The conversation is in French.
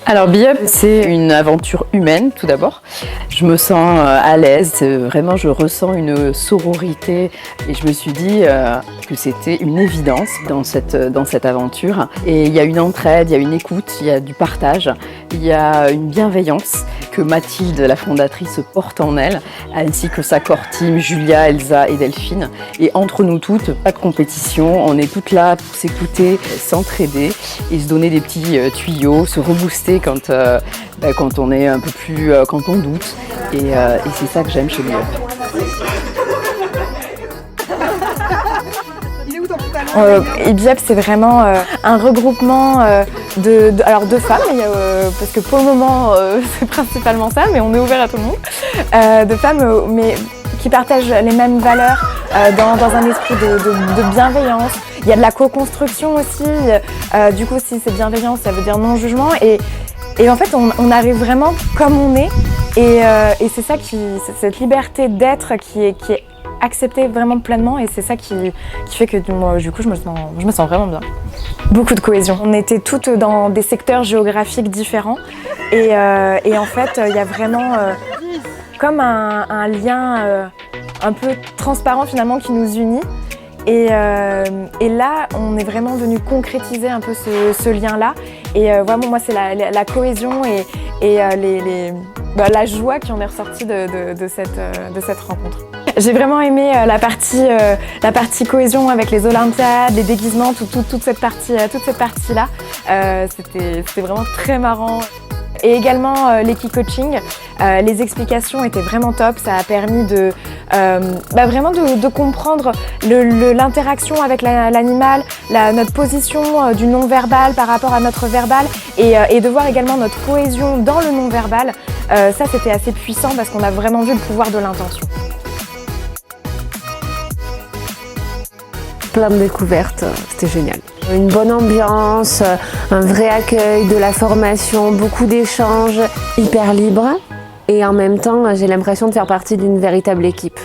Alors Be-Up, c'est une aventure humaine tout d'abord. Je me sens à l'aise, vraiment je ressens une sororité et je me suis dit que c'était une évidence dans cette aventure. Et il y a une entraide, il y a une écoute, il y a du partage, il y a une bienveillance que Mathilde, la fondatrice, porte en elle, ainsi que sa core team, Julia, Elsa et Delphine. Et entre nous toutes, pas de compétition, on est toutes là pour s'écouter, s'entraider et se donner des petits tuyaux, se rebooster quand on est un peu plus, quand on doute. Et c'est ça que j'aime chez Be-Up. Et Be-Up, c'est vraiment un regroupement de femmes, parce que pour le moment c'est principalement ça, mais on est ouvert à tout le monde, de femmes mais qui partagent les mêmes valeurs dans un esprit de bienveillance. Il y a de la co-construction aussi, du coup si c'est bienveillance ça veut dire non-jugement et en fait on arrive vraiment comme on est et c'est ça cette liberté d'être qui est acceptée vraiment pleinement et c'est ça qui fait que moi, du coup je me sens vraiment bien. Beaucoup de cohésion. On était toutes dans des secteurs géographiques différents et en fait il y a vraiment comme un lien un peu transparent finalement qui nous unit. Et là, on est vraiment venu concrétiser un peu ce lien-là. Et vraiment, moi, c'est la cohésion et la joie qui en est ressortie de cette rencontre. J'ai vraiment aimé la partie cohésion avec les Olympiades, les déguisements, toute cette partie-là. C'était vraiment très marrant. Et également l'équipe coaching, les explications étaient vraiment top, ça a permis vraiment de comprendre l'interaction avec l'animal, notre position du non-verbal par rapport à notre verbal et de voir également notre cohésion dans le non-verbal. Ça c'était assez puissant parce qu'on a vraiment vu le pouvoir de l'intention. Plein de découvertes, c'était génial. Une bonne ambiance, un vrai accueil, de la formation, beaucoup d'échanges, hyper libre. Et en même temps, j'ai l'impression de faire partie d'une véritable équipe.